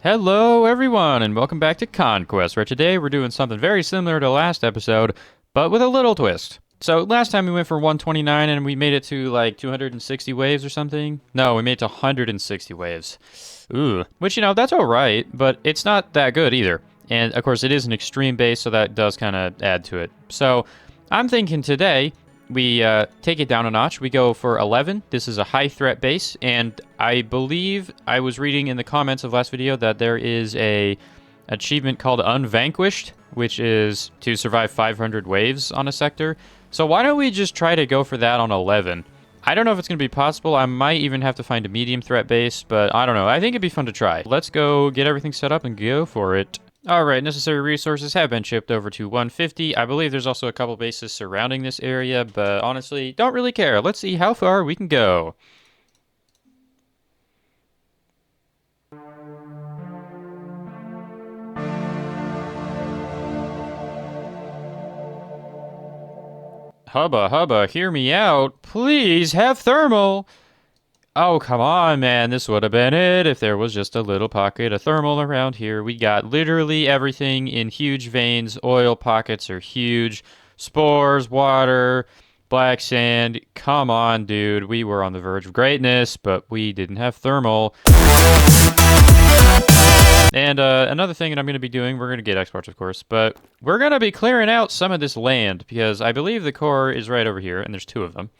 Hello everyone and welcome back to Conquest, where today we're doing something very similar to last episode, but with a little twist. So last time we went for 129 and we made it to like 260 waves or something. No, we made it to 160 waves. Ooh, which, that's alright, but it's not that good either. And of course it is an extreme base, so that does kind of add to it. So I'm thinking today we take it down a notch. We go for 11. This is a high threat base, and I believe I was reading in the comments of last video that there is a achievement called unvanquished, which is to survive 500 waves on a sector. So why don't we just try to go for that on 11? I don't know if it's going to be possible. I might even have to find a medium threat base, but I don't know. I think it'd be fun to try. Let's go get everything set up and go for it. Alright, necessary resources have been shipped over to 150. I believe there's also a couple bases surrounding this area, but honestly, don't really care. Let's see how far we can go. Hubba hubba, hear me out. Please have thermal. Oh, come on, man. This would have been it if there was just a little pocket of thermal around here. We got literally everything in huge veins. Oil pockets are huge. Spores, water, black sand. Come on, dude. We were on the verge of greatness, but we didn't have thermal. And another thing that I'm going to be doing, we're going to get exports, of course, but we're going to be clearing out some of this land because I believe the core is right over here, and there's two of them.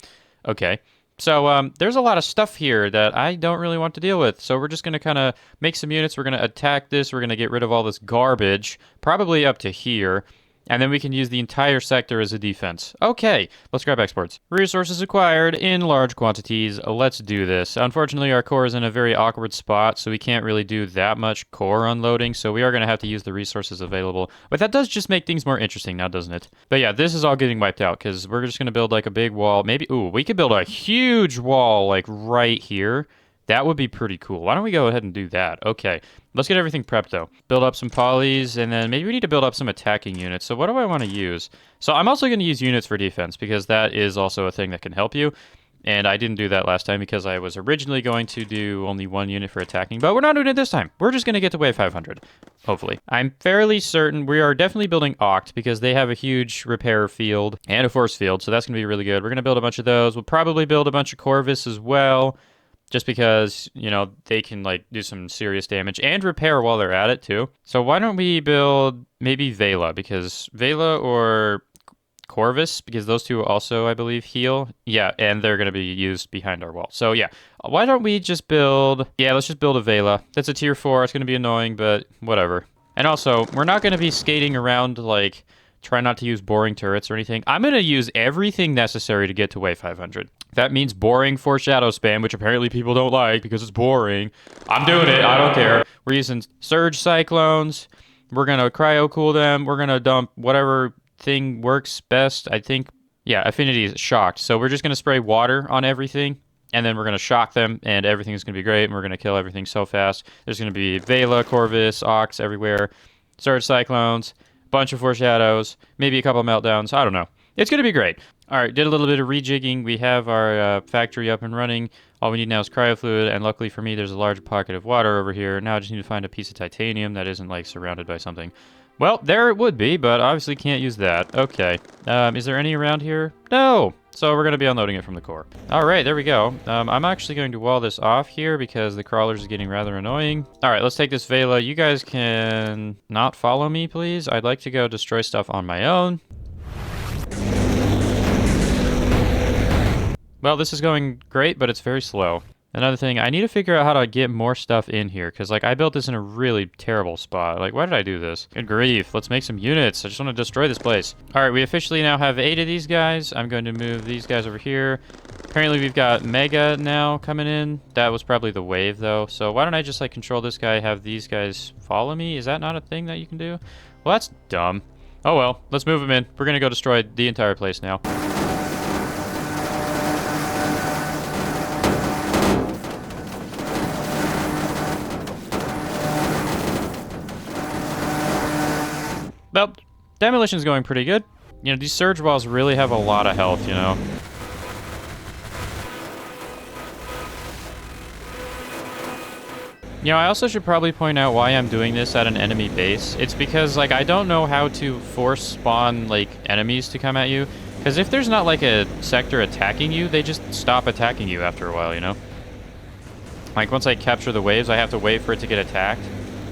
Okay. So there's a lot of stuff here that I don't really want to deal with. So we're just going to kind of make some units. We're going to attack this. We're going to get rid of all this garbage, probably up to here. And then we can use the entire sector as a defense. Okay, let's grab exports. Resources acquired in large quantities. Let's do this. Unfortunately, our core is in a very awkward spot, so we can't really do that much core unloading. So we are going to have to use the resources available. But that does just make things more interesting now, doesn't it? But yeah, this is all getting wiped out because we're just going to build like a big wall. Maybe, ooh, we could build a huge wall like right here. That would be pretty cool. Why don't we go ahead and do that? Okay, let's get everything prepped though. Build up some polys, and then maybe we need to build up some attacking units. So what do I want to use? So I'm also going to use units for defense because that is also a thing that can help you. And I didn't do that last time because I was originally going to do only one unit for attacking, but we're not doing it this time. We're just going to get to wave 500, hopefully. I'm fairly certain we are definitely building Oct because they have a huge repair field and a force field, so that's going to be really good. We're going to build a bunch of those. We'll probably build a bunch of Corvus as well. Just because, they can, do some serious damage and repair while they're at it, too. So why don't we build maybe Vela, because Vela or Corvus, because those two also, I believe, heal. Yeah, and they're going to be used behind our wall. So, yeah, why don't we just build... Yeah, let's just build a Vela. That's a tier 4. It's going to be annoying, but whatever. And also, we're not going to be skating around, try not to use boring turrets or anything. I'm going to use everything necessary to get to wave 500. That means boring foreshadow spam, which apparently people don't like because it's boring. I'm doing it. I don't care. We're using surge cyclones. We're going to cryo cool them. We're going to dump whatever thing works best. I think, yeah, affinity is shocked. So we're just going to spray water on everything, and then we're going to shock them, and everything's going to be great, and we're going to kill everything so fast. There's going to be Vela, Corvus, Ox everywhere, surge cyclones, bunch of foreshadows, maybe a couple of meltdowns. I don't know. It's going to be great. All right, did a little bit of rejigging. We have our factory up and running. All we need now is cryo fluid, and luckily for me, there's a large pocket of water over here. Now I just need to find a piece of titanium that isn't, surrounded by something. Well, there it would be, but obviously can't use that. Okay. Is there any around here? No! So we're going to be unloading it from the core. All right, there we go. I'm actually going to wall this off here because the crawlers are getting rather annoying. All right, let's take this Vela. You guys can not follow me, please. I'd like to go destroy stuff on my own. Well, this is going great, but it's very slow. Another thing, I need to figure out how to get more stuff in here, because, I built this in a really terrible spot. Why did I do this? Good grief, let's make some units. I just want to destroy this place. All right, we officially now have 8 of these guys. I'm going to move these guys over here. Apparently, we've got Mega now coming in. That was probably the wave, though. So why don't I just, control this guy, have these guys follow me? Is that not a thing that you can do? Well, that's dumb. Oh, well, let's move them in. We're going to go destroy the entire place now. Well, demolition's going pretty good. These surge walls really have a lot of health, You know, I also should probably point out why I'm doing this at an enemy base. It's because, like, I don't know how to force spawn, like, enemies to come at you. Because if there's not, like, a sector attacking you, they just stop attacking you after a while, you know? Like, once I capture the waves, I have to wait for it to get attacked.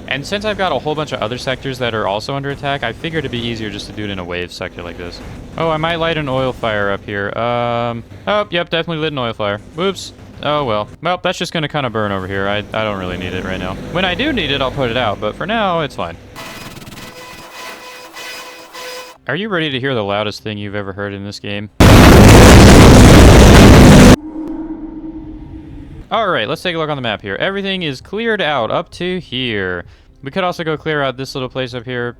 And since I've got a whole bunch of other sectors that are also under attack, I figured it'd be easier just to do it in a wave sector like this. Oh, I might light an oil fire up here. Oh, yep, definitely lit an oil fire. Whoops. Oh, well. Well, that's just going to kind of burn over here. I don't really need it right now. When I do need it, I'll put it out, but for now, it's fine. Are you ready to hear the loudest thing you've ever heard in this game? Alright, let's take a look on the map here. Everything is cleared out up to here. We could also go clear out this little place up here.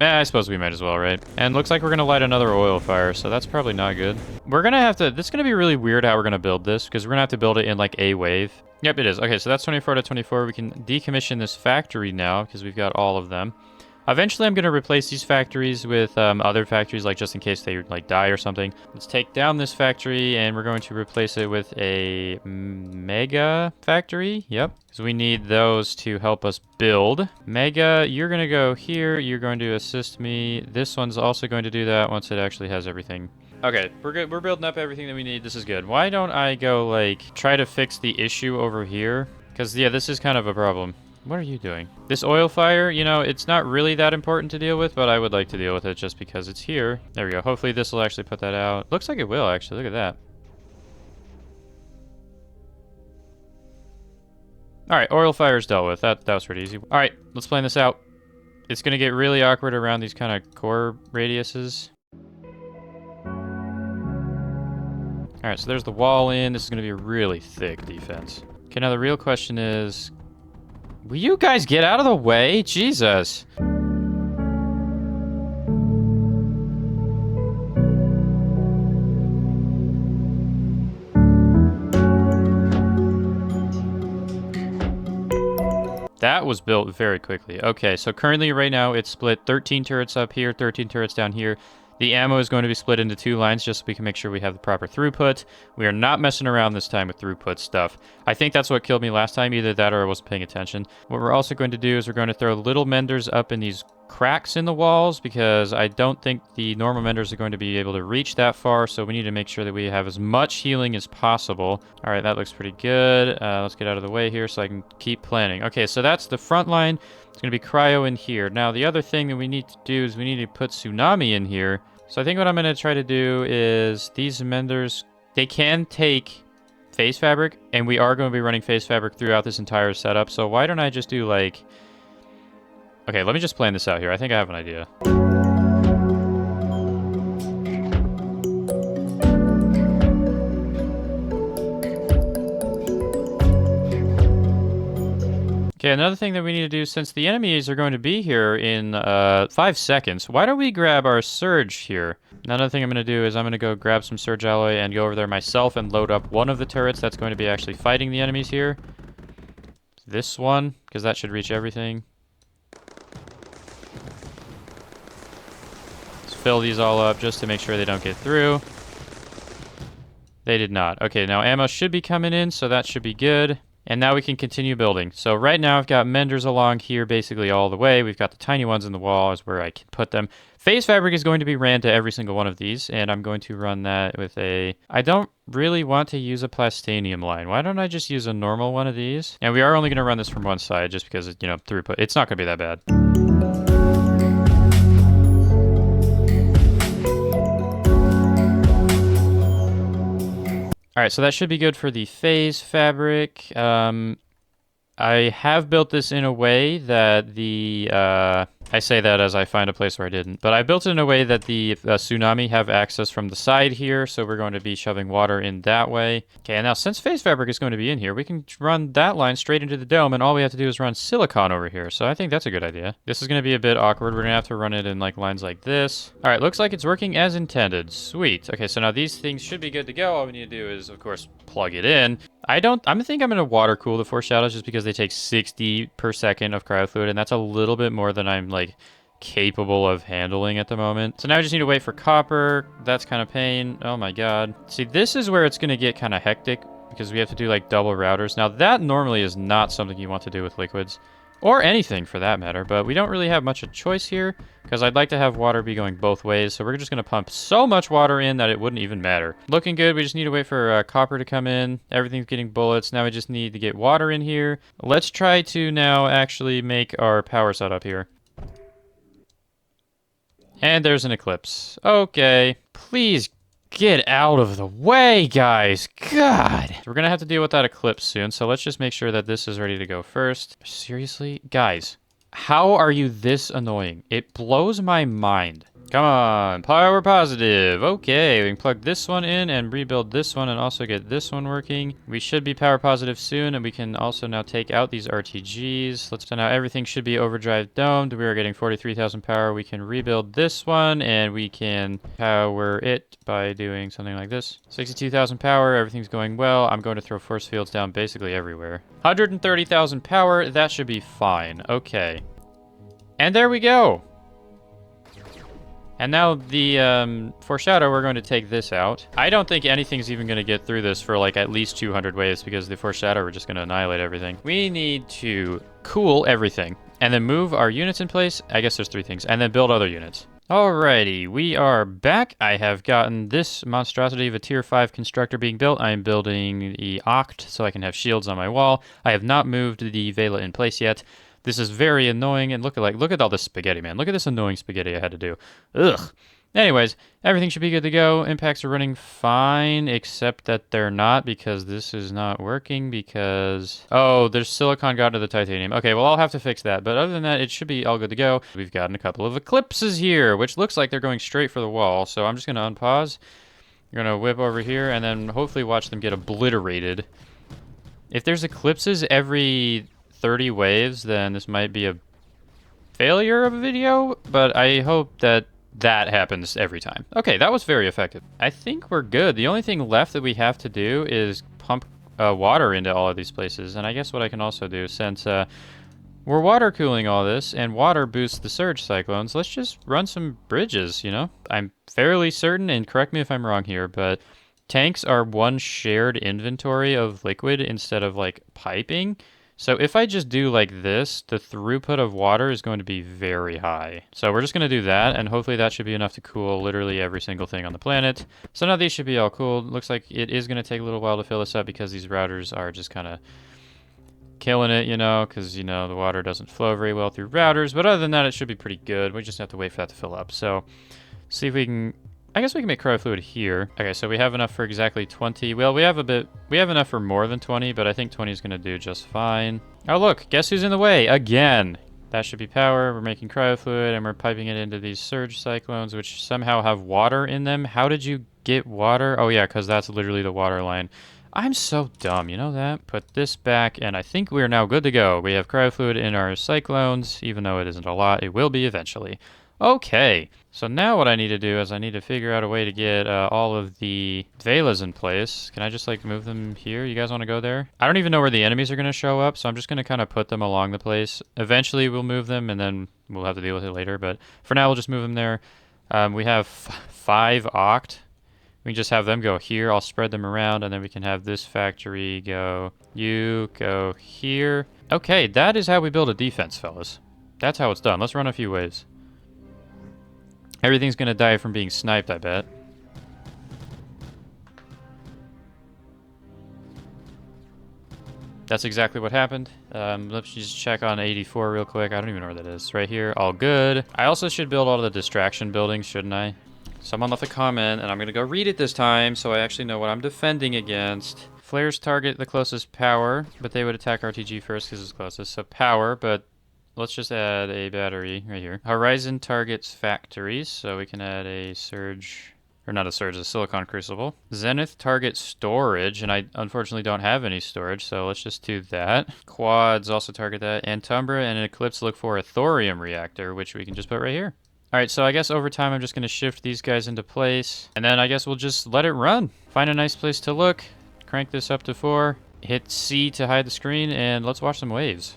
I suppose we might as well, right? And looks like we're going to light another oil fire, so that's probably not good. We're going to have to... This is going to be really weird how we're going to build this, because we're going to have to build it in, like, a wave. Yep, it is. Okay, so that's 24 to 24. We can decommission this factory now, because we've got all of them. Eventually, I'm going to replace these factories with other factories, like just in case they like die or something. Let's take down this factory, and we're going to replace it with a mega factory. Yep, because we need those to help us build. Mega, you're going to go here. You're going to assist me. This one's also going to do that once it actually has everything. Okay, we're good. We're building up everything that we need. This is good. Why don't I go, like, try to fix the issue over here? Because, yeah, this is kind of a problem. What are you doing? This oil fire, you know, it's not really that important to deal with, but I would like to deal with it just because it's here. There we go. Hopefully this will actually put that out. Looks like it will, actually. Look at that. All right, oil fire's dealt with. That was pretty easy. All right, let's plan this out. It's going to get really awkward around these kind of core radiuses. All right, so there's the wall in. This is going to be a really thick defense. Okay, now the real question is... Will you guys get out of the way? Jesus. That was built very quickly. Okay, so currently right now it's split 13 turrets up here, 13 turrets down here. The ammo is going to be split into 2 lines just so we can make sure we have the proper throughput. We are not messing around this time with throughput stuff. I think that's what killed me last time, either that or I wasn't paying attention. What we're also going to do is we're going to throw little menders up in these cracks in the walls because I don't think the normal menders are going to be able to reach that far, so we need to make sure that we have as much healing as possible. All right, that looks pretty good. Let's get out of the way here so I can keep planning. Okay, so that's the front line. It's going to be cryo in here. Now, the other thing that we need to do is we need to put tsunami in here. So I think what I'm going to try to do is these menders, they can take phase fabric, and we are going to be running phase fabric throughout this entire setup. So why don't I just do like... Okay, let me just plan this out here. I think I have an idea. Okay, another thing that we need to do, since the enemies are going to be here in 5 seconds, why don't we grab our surge here? Another thing I'm going to do is I'm going to go grab some surge alloy and go over there myself and load up one of the turrets that's going to be actually fighting the enemies here. This one, because that should reach everything. Let's fill these all up just to make sure they don't get through. They did not. Okay, now ammo should be coming in, so that should be good. And now we can continue building. So right now I've got menders along here basically all the way. We've got the tiny ones in the wall is where I can put them. Phase fabric is going to be ran to every single one of these, and I'm going to run that with a... I don't really want to use a plastanium line. Why don't I just use a normal one of these? And we are only going to run this from one side just because, you know, throughput. It's not going to be that bad. All right, so that should be good for the phase fabric. I have built this in a way that the... I say that as I find a place where I didn't. But I built it in a way that the tsunami have access from the side here, so we're going to be shoving water in that way. Okay, and now since phase fabric is going to be in here, we can run that line straight into the dome, and all we have to do is run silicon over here. So I think that's a good idea. This is going to be a bit awkward. We're going to have to run it in like lines like this. All right, looks like it's working as intended. Sweet. Okay, so now these things should be good to go. All we need to do is, of course, plug it in. I think I'm going to water cool the foreshadows just because they take 60 per second of cryo fluid, and that's a little bit more than I'm like capable of handling at the moment. So now I just need to wait for copper. That's kind of pain. Oh my god. See, this is where it's going to get kind of hectic because we have to do like double routers. Now that normally is not something you want to do with liquids, or anything for that matter, but we don't really have much of a choice here because I'd like to have water be going both ways. So we're just going to pump so much water in that it wouldn't even matter. Looking good. We just need to wait for copper to come in. Everything's getting bullets. Now we just need to get water in here. Let's try to now actually make our power setup here. And there's an eclipse. Okay. Please get out of the way, guys. God. We're going to have to deal with that eclipse soon, so let's just make sure that this is ready to go first. Seriously? Guys, how are you this annoying? It blows my mind. Come on, power positive. Okay, we can plug this one in and rebuild this one and also get this one working. We should be power positive soon, and we can also now take out these RTGs. So now everything should be overdrive domed. We are getting 43,000 power. We can rebuild this one, and we can power it by doing something like this. 62,000 power, everything's going well. I'm going to throw force fields down basically everywhere. 130,000 power, that should be fine. Okay. And there we go. And now the foreshadow, we're going to take this out. I don't think anything's even going to get through this for like at least 200 waves because the foreshadow, we're just going to annihilate everything. We need to cool everything and then move our units in place. I guess there's 3 things. And then build other units. Alrighty, we are back. I have gotten this monstrosity of a tier 5 constructor being built. I am building the Oct so I can have shields on my wall. I have not moved the Vela in place yet. This is very annoying, and look at all this spaghetti, man. Look at this annoying spaghetti I had to do. Ugh. Anyways, everything should be good to go. Impacts are running fine, except that they're not because this is not working because... Oh, there's silicon got into the titanium. Okay, well, I'll have to fix that. But other than that, it should be all good to go. We've gotten a couple of eclipses here, which looks like they're going straight for the wall. So I'm just going to unpause. We're going to whip over here and then hopefully watch them get obliterated. If there's eclipses every 30 waves, then this might be a failure of a video, but I hope that that happens every time. Okay, that was very effective. I think we're good. The only thing left that we have to do is pump water into all of these places, and I guess what I can also do, since we're water cooling all this, and water boosts the surge cyclones, let's just run some bridges, you know? I'm fairly certain, and correct me if I'm wrong here, but tanks are one shared inventory of liquid instead of, like, piping. So if I just do like this, the throughput of water is going to be very high. So we're just going to do that, and hopefully that should be enough to cool literally every single thing on the planet. So now these should be all cooled. Looks like it is going to take a little while to fill this up because these routers are just kind of killing it, you know, because, you know, the water doesn't flow very well through routers. But other than that, it should be pretty good. We just have to wait for that to fill up. So see if we can... I guess we can make cryo fluid here. Okay, so we have enough for exactly 20. Well, we have enough for more than 20, but I think 20 is going to do just fine. Oh, look, guess who's in the way? Again. That should be power. We're making cryo fluid, and we're piping it into these surge cyclones, which somehow have water in them. How did you get water? Oh, yeah, because that's literally the water line. I'm so dumb, you know that? Put this back, and I think we're now good to go. We have cryo fluid in our cyclones, even though it isn't a lot. It will be eventually. Okay, so now what I need to do is I need to figure out a way to get all of the Velas in place. Can I just like move them here? You guys want to go there? I don't even know where the enemies are going to show up, so I'm just going to kind of put them along the place. Eventually we'll move them and then we'll have to deal with it later, but for now we'll just move them there. We have 5 Oct. We can just have them go here. I'll spread them around, and then we can have this factory go. You go here. Okay, that is how we build a defense, fellas. That's how it's done. Let's run a few waves. Everything's gonna die from being sniped, I bet. That's exactly what happened. Let's just check on 84 real quick. I don't even know where that is. Right here, all good. I also should build all of the distraction buildings, shouldn't I? Someone left a comment, and I'm gonna go read it this time, so I actually know what I'm defending against. Flares target the closest power, but they would attack RTG first because it's closest. So power, but let's just add a battery right here. Horizon targets factories, so we can add a surge, or not a surge, a silicon crucible. Zenith targets storage, and I unfortunately don't have any storage, so let's just do that. Quads also target that. Antumbra and an Eclipse look for a thorium reactor, which we can just put right here. Alright, so I guess over time I'm just going to shift these guys into place, and then I guess we'll just let it run. Find a nice place to look, crank this up to 4, hit C to hide the screen, and let's watch some waves.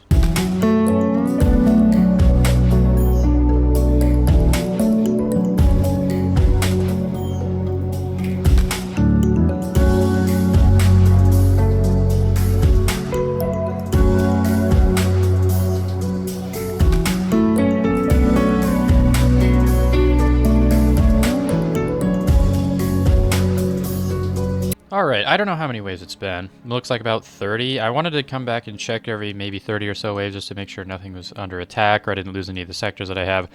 Alright, I don't know how many waves it's been. It looks like about 30. I wanted to come back and check every maybe 30 or so waves just to make sure nothing was under attack or I didn't lose any of the sectors that I have.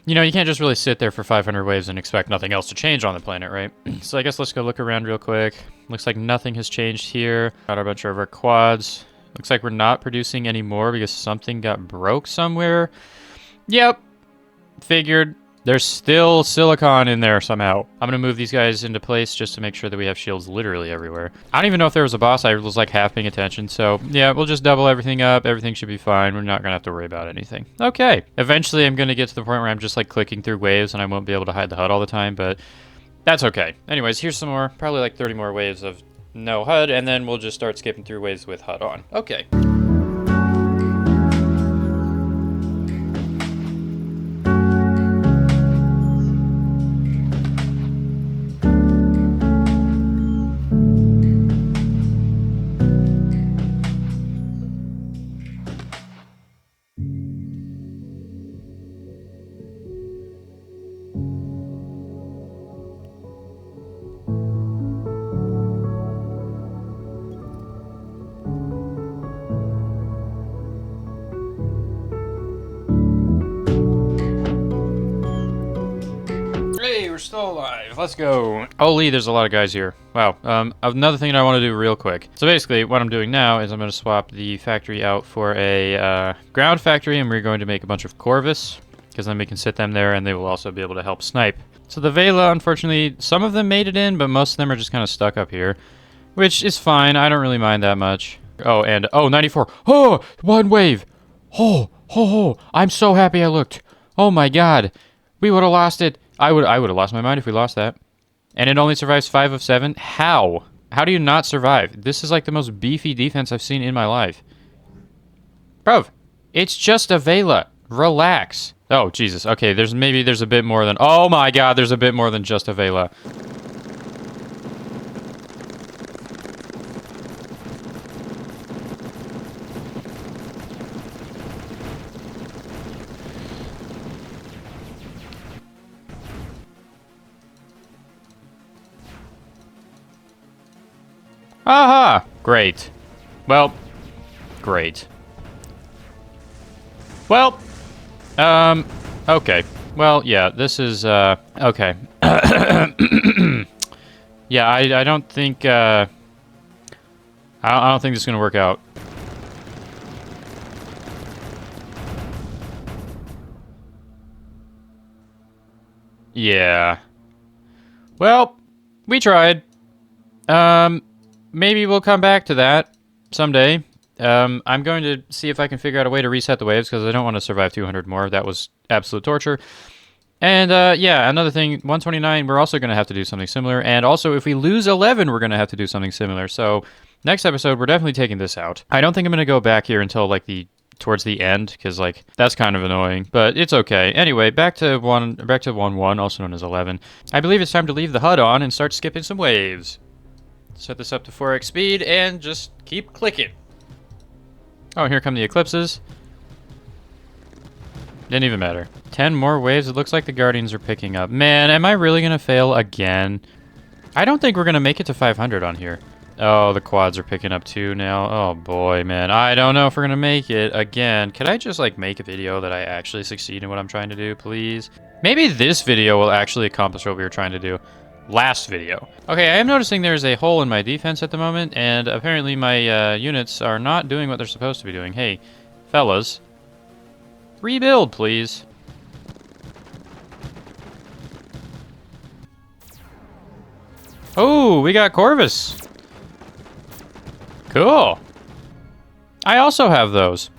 You know, you can't just really sit there for 500 waves and expect nothing else to change on the planet, right? So I guess let's go look around real quick. Looks like nothing has changed here. Got a bunch of our quads. Looks like we're not producing anymore because something got broke somewhere. Yep. Figured. There's still silicon in there somehow. I'm going to move these guys into place just to make sure that we have shields literally everywhere. I don't even know if there was a boss. I was like half paying attention. So yeah, we'll just double everything up. Everything should be fine. We're not going to have to worry about anything. Okay. Eventually I'm going to get to the point where I'm just like clicking through waves and I won't be able to hide the HUD all the time, but that's okay. Anyways, here's some more, probably like 30 more waves of no HUD, and then we'll just start skipping through waves with HUD on. Okay. Hey, we're still alive. Let's go. Holy, there's a lot of guys here. Wow. Another thing that I want to do real quick. So basically, what I'm doing now is I'm going to swap the factory out for a ground factory, and we're going to make a bunch of Corvus, because then we can sit them there, and they will also be able to help snipe. So the Vela, unfortunately, some of them made it in, but most of them are just kind of stuck up here, which is fine. I don't really mind that much. Oh, and, oh, 94. Oh, one wave. Oh, I'm so happy I looked. Oh my god. We would have lost it. I would have lost my mind if we lost that. And it only survives 5 of 7? How? How do you not survive? This is like the most beefy defense I've seen in my life. Bruv, it's just a Vela. Relax. Oh, Jesus. Okay, there's a bit more than... Oh my god, there's a bit more than just a Vela. Aha! Great. Well, great. Well, okay. Well, yeah, this is, okay. Yeah, I don't think, I don't think this is gonna work out. Yeah. Well, we tried. Maybe we'll come back to that someday. I'm going to see if I can figure out a way to reset the waves because I don't want to survive 200 more. That was absolute torture. And yeah, another thing, 129, we're also going to have to do something similar. And also, if we lose 11, we're going to have to do something similar. So next episode, we're definitely taking this out. I don't think I'm going to go back here until like towards the end because like that's kind of annoying, but it's okay. Anyway, back to 1-1, also known as 11. I believe it's time to leave the HUD on and start skipping some waves. Set this up to 4x speed and just keep clicking. Oh, and here come the eclipses. Didn't even matter. 10 more waves. It looks like the Guardians are picking up. Man, am I really going to fail again? I don't think we're going to make it to 500 on here. Oh, the quads are picking up too now. Oh boy, man. I don't know if we're going to make it again. Could I just like make a video that I actually succeed in what I'm trying to do, please? Maybe this video will actually accomplish what we were trying to do. Last video. Okay, I am noticing there's a hole in my defense at the moment, and apparently my units are not doing what they're supposed to be doing. Hey, fellas. Rebuild, please. Oh, we got Corvus. Cool. I also have those.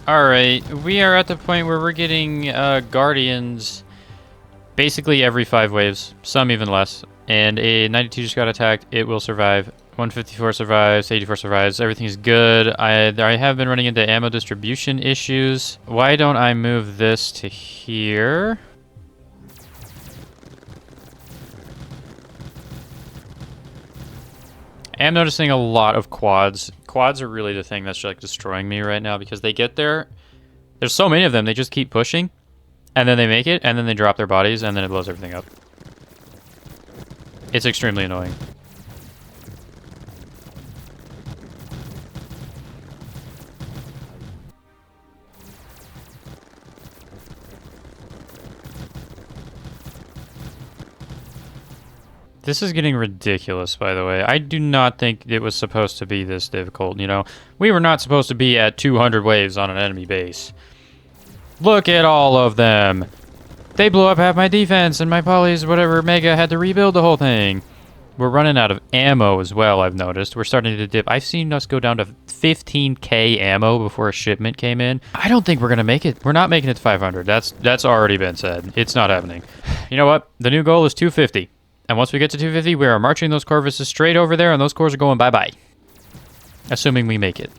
Alright, we are at the point where we're getting Guardians basically every 5 waves, some even less. And a 92 just got attacked, it will survive. 154 survives, 84 survives, everything is good. I have been running into ammo distribution issues. Why don't I move this to here? I am noticing a lot of quads. Quads are really the thing that's like destroying me right now because they get there. There's so many of them, they just keep pushing. and then they make it, and then they drop their bodies, and then it blows everything up. It's extremely annoying. This is getting ridiculous, by the way. I do not think it was supposed to be this difficult, you know? We were not supposed to be at 200 waves on an enemy base. Look at all of them! They blew up half my defense, and my polys, whatever, Mega, had to rebuild the whole thing. We're running out of ammo as well, I've noticed. We're starting to dip. I've seen us go down to 15k ammo before a shipment came in. I don't think we're going to make it. We're not making it to 500. That's already been said. It's not happening. You know what? The new goal is 250. And once we get to 250, we are marching those Corvuses straight over there, and those cores are going bye-bye. Assuming we make it.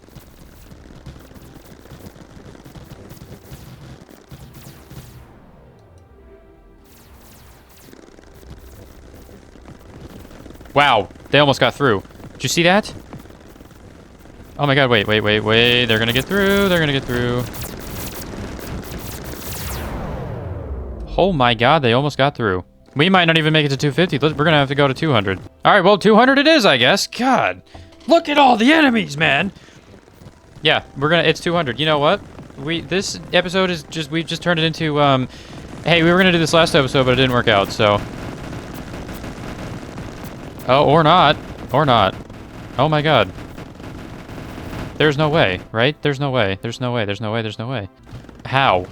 Wow, they almost got through. Did you see that? Oh my god, wait. They're gonna get through, they're gonna get through. Oh my god, they almost got through. We might not even make it to 250. We're gonna have to go to 200. All right, well, 200 it is, I guess. God, look at all the enemies, man. Yeah, it's 200. You know what? This episode is we've just turned it into, hey, we were gonna do this last episode, but it didn't work out, so. Oh, or not. Oh my god. There's no way, right? There's no way. How?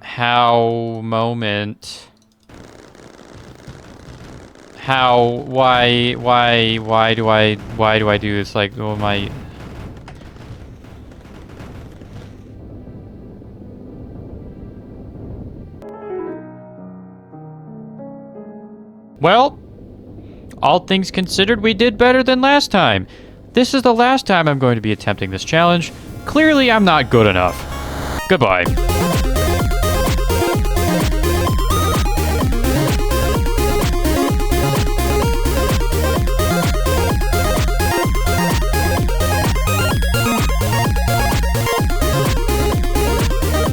How moment? Why do I do this? Like, oh my... Well, all things considered, we did better than last time. This is the last time I'm going to be attempting this challenge. Clearly, I'm not good enough. Goodbye.